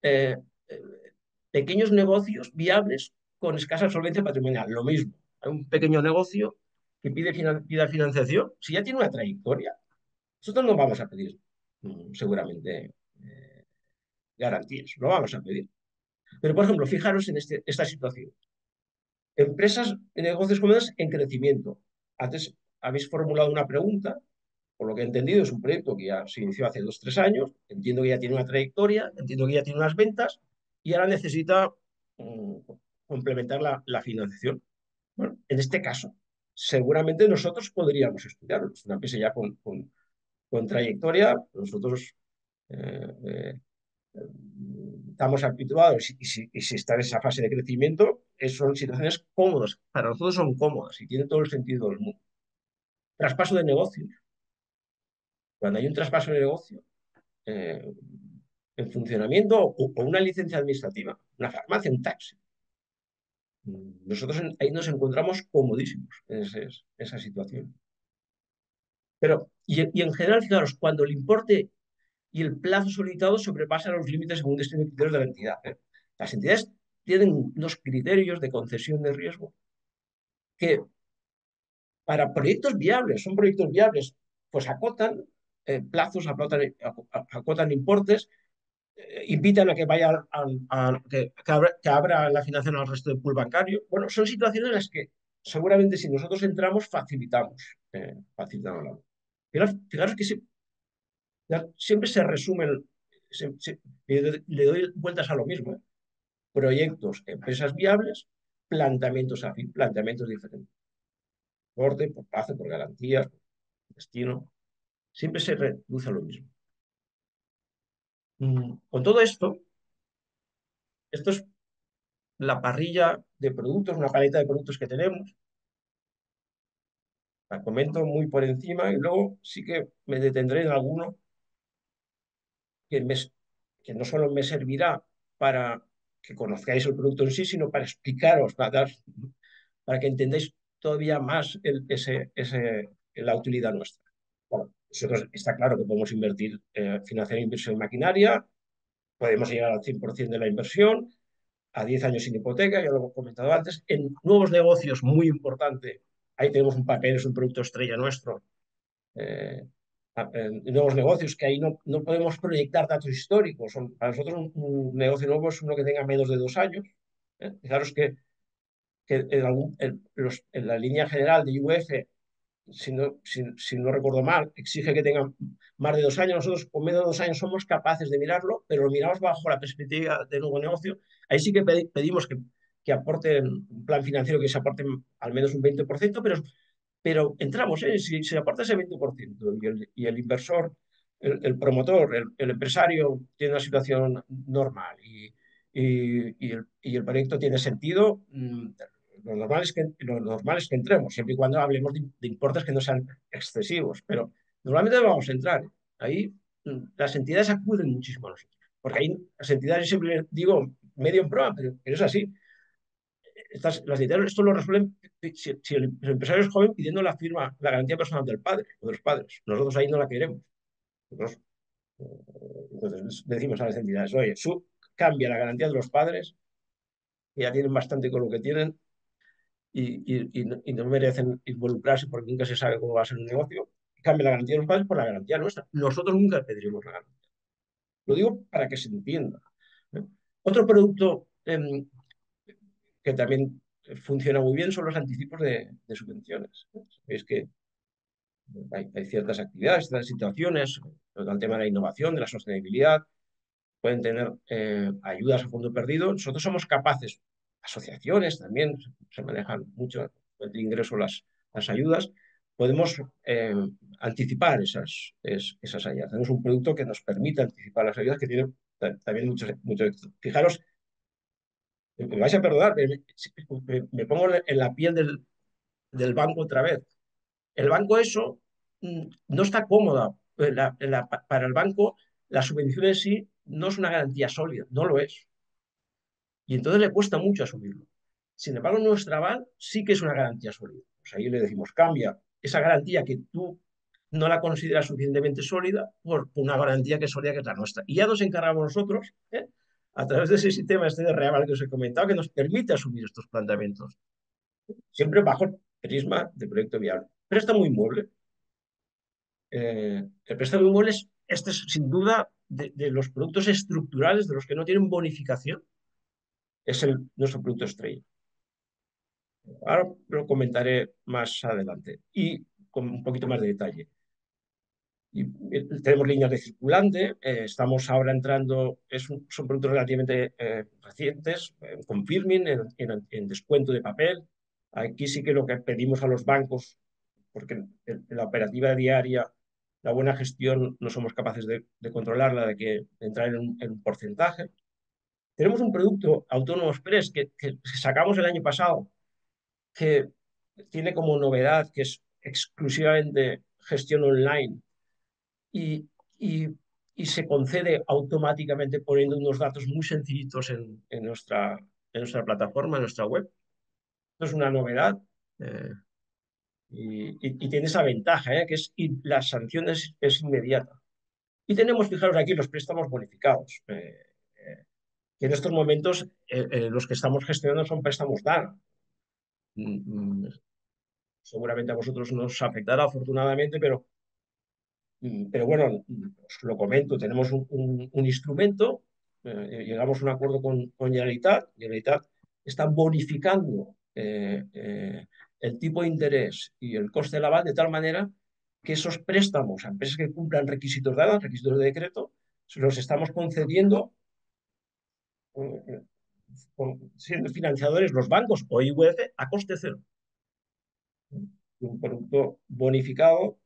[SPEAKER 3] eh, eh, pequeños negocios viables con escasa solvencia patrimonial, lo mismo. Hay un pequeño negocio que pida financiación, si ya tiene una trayectoria, nosotros no vamos a pedir seguramente garantías, no vamos a pedir. Pero, por ejemplo, fijaros en esta situación. Empresas y negocios comunes en crecimiento. Antes habéis formulado una pregunta, por lo que he entendido, es un proyecto que ya se inició hace 2 o 3 años, entiendo que ya tiene una trayectoria, entiendo que ya tiene unas ventas y ahora necesita complementar la financiación. Bueno, en este caso, seguramente nosotros podríamos estudiarlo. Es una empresa ya con trayectoria, nosotros eh, eh, estamos habituados y si está en esa fase de crecimiento, son situaciones cómodas. Para nosotros son cómodas y tiene todo el sentido del mundo. Traspaso de negocios. Cuando hay un traspaso de negocio eh, en funcionamiento o una licencia administrativa, una farmacia, un taxi, nosotros ahí nos encontramos comodísimos en esa situación. Pero, y en general, fijaros, cuando el importe y el plazo solicitado sobrepasan los límites según distintos criterios de la entidad. Las entidades tienen unos criterios de concesión de riesgo que para proyectos viables, son proyectos viables, pues acotan plazos, acotan importes, invitan a que vaya que abra la financiación al resto del pool bancario. Bueno, son situaciones en las que seguramente si nosotros entramos facilitamos la. Fijaros que siempre se resumen, le doy vueltas a lo mismo. Proyectos, empresas viables, planteamientos afín, planteamientos diferentes. Por plazo, por garantías, por destino. Siempre se reduce a lo mismo. Con todo esto es la parrilla de productos, una paleta de productos que tenemos. La comento muy por encima y luego sí que me detendré en alguno que, que no solo me servirá para que conozcáis el producto en sí, sino para explicaros, para que entendáis todavía más la utilidad nuestra. Bueno, nosotros está claro que podemos financiar inversión en maquinaria, podemos llegar al 100% de la inversión, a 10 años sin hipoteca, ya lo hemos comentado antes. En nuevos negocios, muy importante, ahí tenemos un papel, es un producto estrella nuestro. Eh, en nuevos negocios, que ahí no podemos proyectar datos históricos. Para nosotros un negocio nuevo es uno que tenga menos de 2 años. Fijaros que en la línea general de UF, si no recuerdo mal, exige que tengan más de 2 años. Nosotros con menos de 2 años somos capaces de mirarlo, pero lo miramos bajo la perspectiva de nuevo negocio. Ahí sí que pedimos que aporten un plan financiero, que se aporten al menos un 20%, pero entramos, si se aporta ese 20% y el inversor, el promotor, el empresario tiene una situación normal y el proyecto tiene sentido, lo normal es que entremos, siempre y cuando hablemos de importes que no sean excesivos, pero normalmente vamos a entrar. Ahí las entidades acuden muchísimo a nosotros, porque ahí las entidades, yo siempre digo medio en broma, pero es así. Las entidades esto lo resuelven si el empresario es joven pidiendo la firma, la garantía personal del padre o de los padres. Nosotros ahí no la queremos. Nosotros, entonces decimos a las entidades, oye, cambia la garantía de los padres, que ya tienen bastante con lo que tienen, y no merecen involucrarse porque nunca se sabe cómo va a ser un negocio. Cambia la garantía de los padres por la garantía nuestra. Nosotros nunca pediremos la garantía. Lo digo para que se entienda. ¿Eh? Otro producto que también funciona muy bien son los anticipos de subvenciones. Sabéis que hay ciertas actividades, ciertas situaciones, el tema de la innovación, de la sostenibilidad, pueden tener ayudas a fondo perdido. Nosotros somos capaces, asociaciones también se manejan mucho de ingreso las ayudas, podemos anticipar esas ayudas. Tenemos un producto que nos permite anticipar las ayudas, que tiene también mucho éxito. Fijaros, me vais a perdonar, me pongo en la piel del banco otra vez. El banco eso no está cómoda. Para el banco la subvención en sí no es una garantía sólida, no lo es. Y entonces le cuesta mucho asumirlo. Sin embargo, nuestra aval sí que es una garantía sólida. Pues ahí le decimos, cambia esa garantía que tú no la consideras suficientemente sólida por una garantía que es sólida, que es la nuestra. Y ya nos encargamos nosotros, a través de ese sistema de Reaval que os he comentado, que nos permite asumir estos planteamientos, siempre bajo el prisma de proyecto viable. Préstamo inmueble. El préstamo inmueble este es sin duda de los productos estructurales, de los que no tienen bonificación, es nuestro producto estrella. Ahora lo comentaré más adelante y con un poquito más de detalle. Tenemos líneas de circulante, estamos ahora entrando, son productos relativamente recientes, con firming, en descuento de papel. Aquí sí que lo que pedimos a los bancos, porque en la operativa diaria, la buena gestión no somos capaces de controlarla, de entrar en un porcentaje. Tenemos un producto Autónomo Express que sacamos el año pasado, que tiene como novedad que es exclusivamente gestión online y, y, y se concede automáticamente poniendo unos datos muy sencillitos en nuestra plataforma, en nuestra web. Esto es una novedad y tiene esa ventaja, que la sanción es inmediata. Y tenemos, fijaros aquí, los préstamos bonificados, que en estos momentos los que estamos gestionando son préstamos DAR. Seguramente a vosotros no os afectará afortunadamente, pero bueno, os lo comento, tenemos un instrumento, llegamos a un acuerdo con Generalitat. Generalitat está bonificando el tipo de interés y el coste del aval de tal manera que esos préstamos a empresas que cumplan requisitos de ADA, requisitos de decreto, se los estamos concediendo eh, siendo financiadores los bancos o IUF a coste cero. Un producto bonificado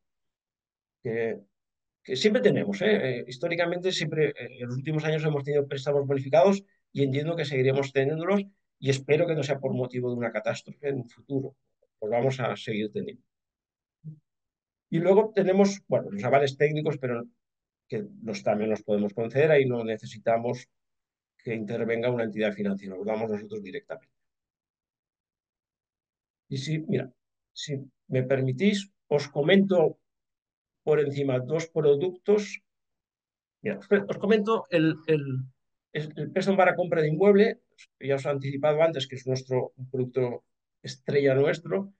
[SPEAKER 3] que siempre tenemos, históricamente siempre, en los últimos años hemos tenido préstamos bonificados y entiendo que seguiremos teniéndolos y espero que no sea por motivo de una catástrofe en un futuro. Pues vamos a seguir teniendo. Y luego tenemos, bueno, los avales técnicos, pero que también los podemos conceder, ahí no necesitamos que intervenga una entidad financiera, lo damos nosotros directamente. Y mira, si me permitís, os comento por encima dos productos. Mira, os comento el préstamo para compra de inmueble, ya os he anticipado antes que es nuestro producto estrella nuestro,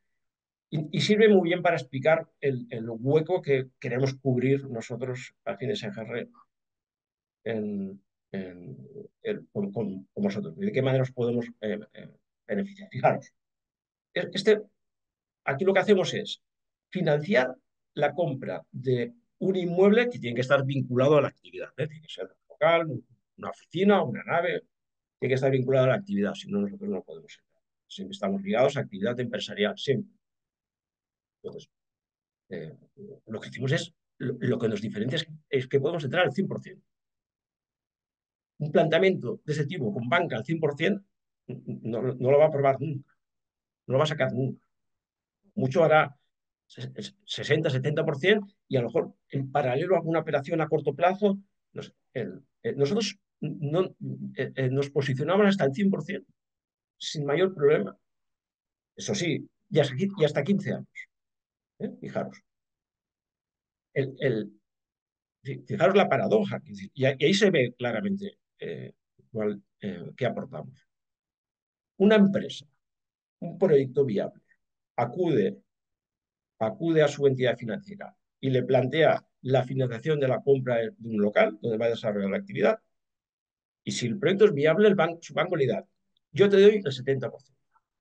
[SPEAKER 3] y sirve muy bien para explicar el hueco que queremos cubrir nosotros, Afines SGR, en, con vosotros. ¿De qué manera os podemos beneficiar? Fijaros, este, aquí lo que hacemos es financiar la compra de un inmueble que tiene que estar vinculado a la actividad, ¿eh? Tiene que ser un local, una oficina, una nave, tiene que estar vinculado a la actividad, si no nosotros no podemos entrar. Siempre estamos ligados a actividad empresarial, siempre. Entonces, eh, lo que hacemos es, lo que nos diferencia es que podemos entrar al 100%. Un planteamiento de ese tipo con banca al 100% no lo va a aprobar nunca, no lo va a sacar nunca. Mucho hará 60-70% y a lo mejor en paralelo a alguna operación a corto plazo, nosotros nos posicionamos hasta el 100% sin mayor problema. Eso sí, y hasta 15 años. Fijaros. El, Fijaros la paradoja, y ahí se ve claramente qué aportamos. Una empresa, un proyecto viable, acude, acude a su entidad financiera y le plantea la financiación de la compra de un local donde va a desarrollar la actividad. Y si el proyecto es viable, su banco le da, yo te doy el 70%,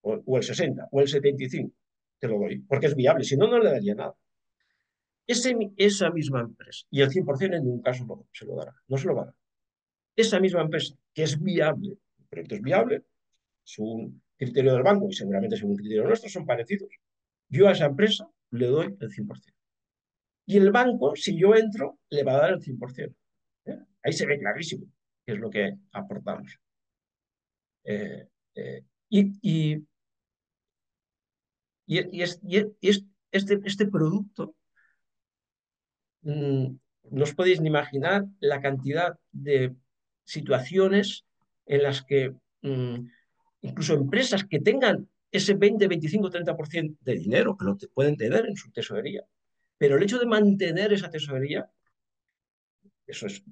[SPEAKER 3] o el 60%, o el 75%, te lo doy, porque es viable, si no, no le daría nada. Esa misma empresa, y el 100% en ningún caso se lo dará, no se lo va a dar. Esa misma empresa, que es viable, el proyecto es viable, según criterio del banco y seguramente según criterio nuestro, son parecidos. Yo a esa empresa le doy el 100%. Y el banco, si yo entro, le va a dar el 100%. Ahí se ve clarísimo qué es lo que aportamos. Eh, eh, y, y, este producto, mm, no os podéis ni imaginar la cantidad de situaciones en las que incluso empresas que tengan ese 20, 25, 30% de dinero, que lo pueden tener en su tesorería, pero el hecho de mantener esa tesorería, eso es,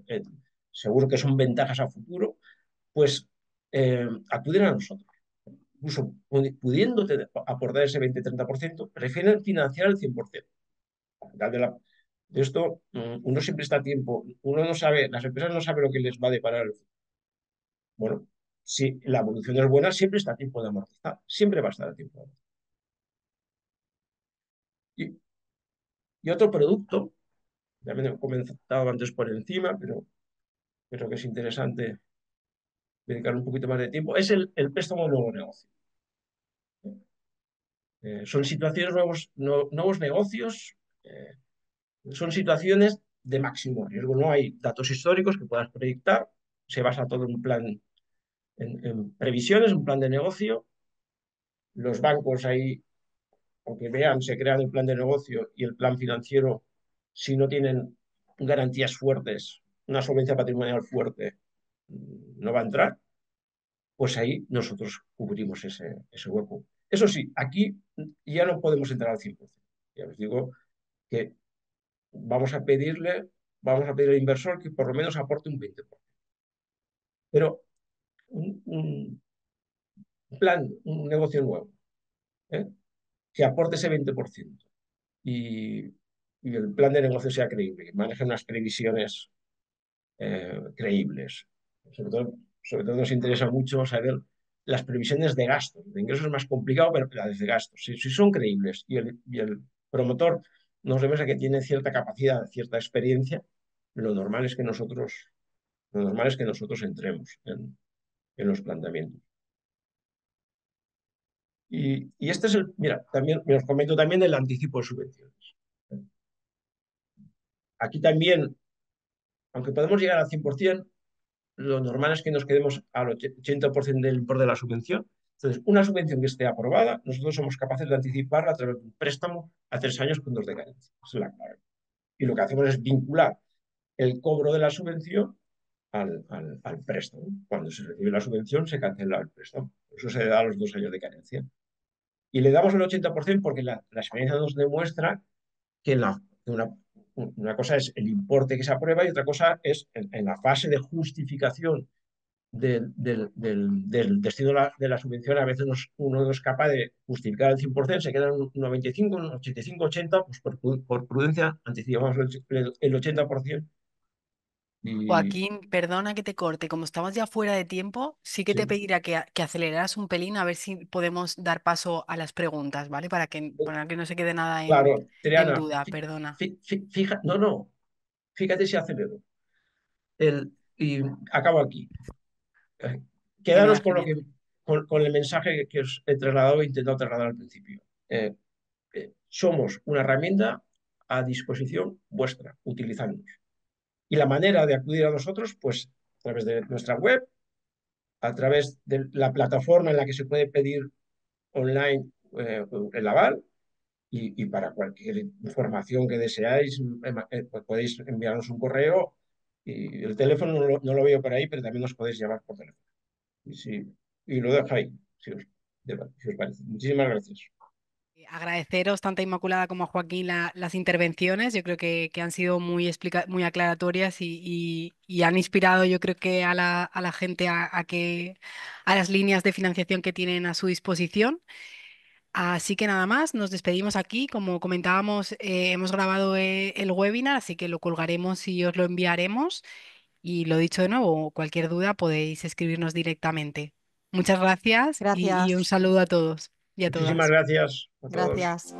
[SPEAKER 3] eh, seguro que son ventajas a futuro, pues acuden a nosotros. Incluso pudiendo aportar ese 20-30%, prefieren financiar el 100%. De esto, uno siempre está a tiempo, uno no sabe, las empresas no saben lo que les va a deparar el futuro. Bueno, si la evolución es buena, siempre está a tiempo de amortizar, siempre va a estar a tiempo de amortizar. Y otro producto, también he comentado antes por encima, pero creo que es interesante dedicar un poquito más de tiempo, es el préstamo de nuevo negocio. Son situaciones, nuevos negocios, son situaciones de máximo riesgo. No hay datos históricos que puedas proyectar, se basa todo en un plan, en previsiones, un plan de negocio. Los bancos ahí, aunque vean, se crean el plan de negocio y el plan financiero, si no tienen garantías fuertes, una solvencia patrimonial fuerte, no va a entrar, pues ahí nosotros cubrimos ese hueco. Eso sí, aquí ya no podemos entrar al 100%. Ya os digo que vamos a pedir al inversor que por lo menos aporte un 20%. Pero un plan, un negocio nuevo, ¿eh? Que aporte ese 20% y, y el plan de negocio sea creíble, que maneje unas previsiones creíbles. Sobre todo nos interesa mucho saber las previsiones de gastos. De ingresos es más complicado, pero las de gastos, si son creíbles y el promotor nos demuestra que tiene cierta capacidad, cierta experiencia, lo normal es que nosotros entremos en los planteamientos. Y este es mira, también os comento también el anticipo de subvenciones. Aquí también, aunque podemos llegar al 100%, lo normal es que nos quedemos al 80% del importe de la subvención. Entonces, una subvención que esté aprobada, nosotros somos capaces de anticiparla a través de un préstamo a 3 años con 2 de carencia. Esa es la clave. Y lo que hacemos es vincular el cobro de la subvención al préstamo. Cuando se recibe la subvención, se cancela el préstamo. Eso se da a los 2 años de carencia. Y le damos el 80% porque la experiencia nos demuestra que una cosa es el importe que se aprueba y otra cosa es en la fase de justificación del destino de la subvención. A veces uno no es capaz de justificar el 100%, se quedan un 95, un 85, 80, pues por prudencia anticipamos el 80%. Y
[SPEAKER 1] Joaquín, perdona que te corte, como estamos ya fuera de tiempo, sí que te
[SPEAKER 3] sí,
[SPEAKER 1] pediría que aceleraras un pelín a ver si podemos dar paso a las preguntas, ¿vale? Para que no se quede nada
[SPEAKER 3] claro,
[SPEAKER 1] en
[SPEAKER 3] Triana,
[SPEAKER 1] duda, perdona.
[SPEAKER 3] no, no, fíjate si acelero. Y acabo aquí. Eh,
[SPEAKER 1] Genial,
[SPEAKER 3] Quedaros con lo
[SPEAKER 1] genial.
[SPEAKER 3] que, con el mensaje que os he trasladado e intentado trasladar al principio. Somos una herramienta a disposición vuestra, utilizándonos. Y la manera de acudir a nosotros, pues a través de nuestra web, a través de la plataforma en la que se puede pedir online el aval y para cualquier información que deseáis, pues podéis enviarnos un correo y el teléfono no lo veo por ahí, pero también nos podéis llamar por teléfono. Y, y lo dejo ahí, si os parece. Muchísimas gracias.
[SPEAKER 1] Agradeceros tanto a Inmaculada como a Joaquín las intervenciones. Yo creo que han sido muy aclaratorias y han inspirado, yo creo que a la gente a las líneas de financiación que tienen a su disposición. Así que nada más, nos despedimos aquí. Como comentábamos, hemos grabado el webinar, así que lo colgaremos y os lo enviaremos. Y lo dicho de nuevo, cualquier duda podéis escribirnos directamente. Muchas gracias y un
[SPEAKER 2] Gracias,
[SPEAKER 1] saludo a todos y a
[SPEAKER 3] Muchísimas
[SPEAKER 1] todas.
[SPEAKER 3] gracias a todos.
[SPEAKER 2] gracias.